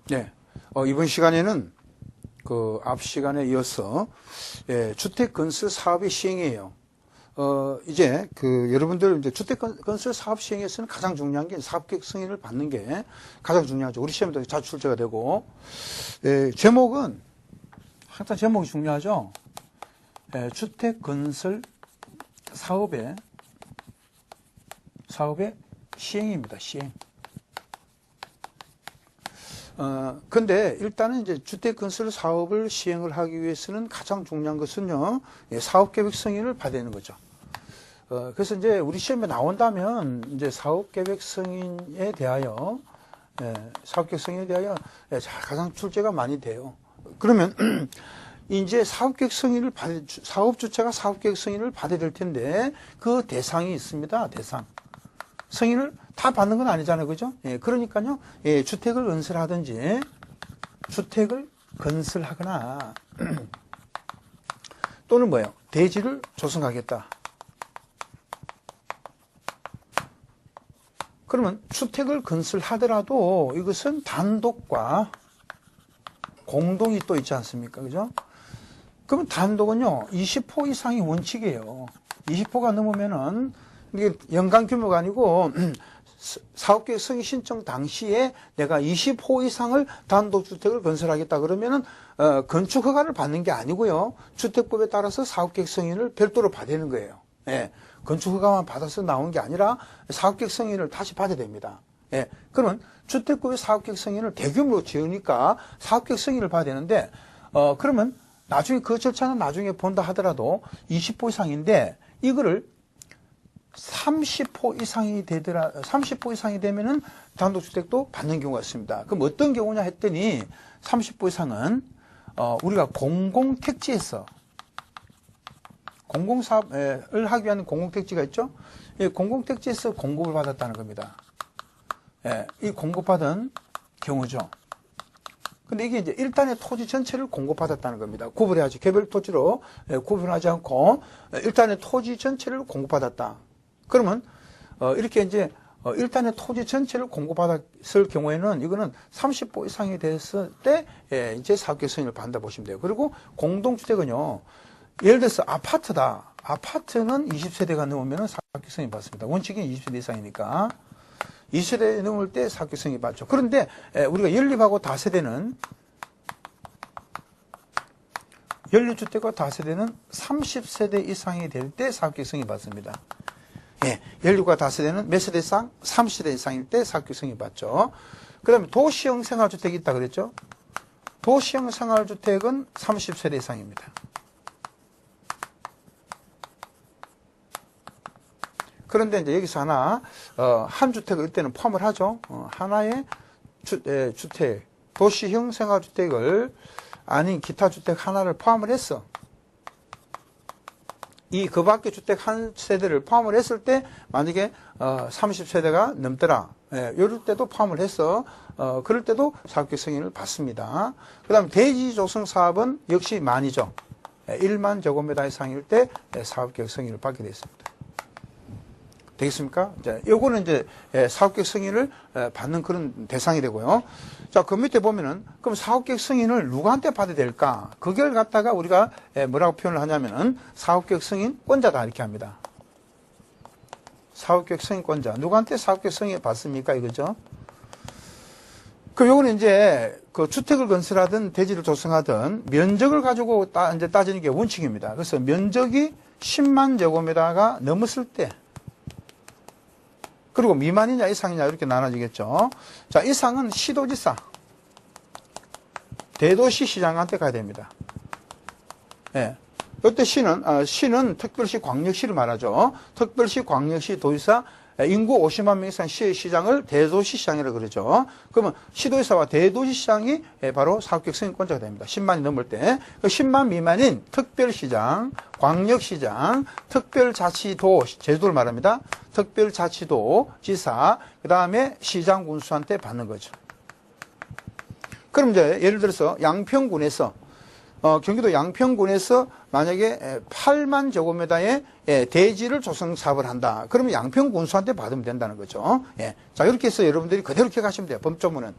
네. 이번 시간에는 앞 시간에 이어서 주택 건설 사업의 시행이에요. 이제 여러분들 이제 주택 건설 사업 시행에서는 가장 중요한 게 사업계획 승인을 받는 게 가장 중요하죠. 우리 시험에도 자주 출제가 되고, 제목은 항상 제목이 중요하죠. 주택 건설 사업의 시행입니다. 시행. 근데 일단은 이제 주택 건설 사업을 시행을 하기 위해서는 가장 중요한 것은요, 사업계획 승인을 받아야 되는 거죠. 그래서 이제 우리 시험에 나온다면 이제 사업계획 승인에 대하여 가장 출제가 많이 돼요. 그러면 이제 사업계획 승인을 사업 주체가 사업계획 승인을 받아야 될 텐데 그 대상이 있습니다. 대상. 승인을 다 받는 건 아니잖아요. 그죠? 그러니까요, 주택을 건설하거나, 또는 뭐예요? 대지를 조성하겠다. 그러면 주택을 건설하더라도 이것은 단독과 공동이 또 있지 않습니까? 그죠? 그러면 단독은요, 20호 이상이 원칙이에요. 20호가 넘으면은, 이게 연간 규모가 아니고 사업계획 승인 신청 당시에 내가 20호 이상을 단독주택을 건설하겠다 그러면은 건축 허가를 받는 게 아니고요. 주택법에 따라서 사업계획 승인을 별도로 받아야 하는 거예요. 건축 허가만 받아서 나온 게 아니라 사업계획 승인을 다시 받아야 됩니다. 그러면 주택법의 사업계획 승인을 대규모로 지으니까 사업계획 승인을 받아야 되는데 그러면 나중에 그 절차는 나중에 본다 하더라도 20호 이상인데 이거를 30호 이상이 되면은 단독주택도 받는 경우가 있습니다. 그럼 어떤 경우냐 했더니 30호 이상은 우리가 공공택지에서 공공사업을 하기 위한 공공택지가 있죠. 이 공공택지에서 공급을 받았다는 겁니다. 이 공급받은 경우죠. 근데 이게 이제 일단의 토지 전체를 공급받았다는 겁니다. 구분해야지. 개별 토지로 구분하지 않고 일단의 토지 전체를 공급받았다. 그러면 이렇게 이제 일단의 토지 전체를 공급받았을 경우에는 이거는 30호 이상이 됐을 때 이제 사업계획 승인을 받는다 보시면 돼요. 그리고 공동주택은요, 예를 들어서 아파트다. 아파트는 20세대가 넘으면 사업계획 승인 받습니다. 원칙은 20세대 이상이니까 20세대 넘을 때 사업계획 승인 받죠. 그런데 우리가 연립하고 다세대는 연립주택과 다세대는 30세대 이상이 될 때 사업계획 승인 받습니다. 연립과 다세대는 몇 세대 이상? 30세대 이상일 때 사업계획 승인 받죠. 그 다음에 도시형 생활주택이 있다 그랬죠? 도시형 생활주택은 30세대 이상입니다. 그런데 이제 여기서 한 주택을 이때는 포함을 하죠. 하나의 주택, 도시형 생활주택을 아닌 기타 주택 하나를 포함을 했어. 그 밖에 주택 한 세대를 포함을 했을 때 만약에 30세대가 넘더라. 이럴 때도 포함을 해서 그럴 때도 사업계획 승인을 받습니다. 그 다음에 대지 조성 사업은 역시 만이죠. 1만 제곱미터 이상일 때 사업계획 승인을 받게 되어 있습니다. 되겠습니까? 요거는 이제 사업계획 승인을 받는 그런 대상이 되고요. 자, 그 밑에 보면은 그럼 사업계획 승인을 누구한테 받아야 될까? 그걸 갖다가 우리가 뭐라고 표현을 하냐면은 사업계획 승인권자다 이렇게 합니다. 사업계획 승인권자. 누구한테 사업계획 승인 받습니까? 이거죠. 그럼 요거는 이제 주택을 건설하든 대지를 조성하든 면적을 가지고 이제 따지는 게 원칙입니다. 그래서 면적이 10만 제곱미터가 넘었을 때 그리고 미만이냐 이상이냐 이렇게 나눠지겠죠. 자, 이상은 시도지사, 대도시 시장한테 가야 됩니다. 이때 시는 특별시 광역시를 말하죠. 특별시 광역시 도지사, 인구 50만 명 이상 시의 시장을 대도시 시장이라고 그러죠. 그러면 시도지사와 대도시 시장이 바로 사업계획 승인권자가 됩니다. 10만이 넘을 때. 10만 미만인 특별시장, 광역시장, 특별자치도, 제주도를 말합니다. 특별자치도, 지사, 그 다음에 시장 군수한테 받는 거죠. 그럼 이제 예를 들어서 양평군에서 경기도 양평군에서 만약에 8만 제곱미터의 대지를 조성 사업을 한다. 그러면 양평군수한테 받으면 된다는 거죠. 자, 이렇게 해서 여러분들이 그대로 기억하시면 돼요. 법조문은.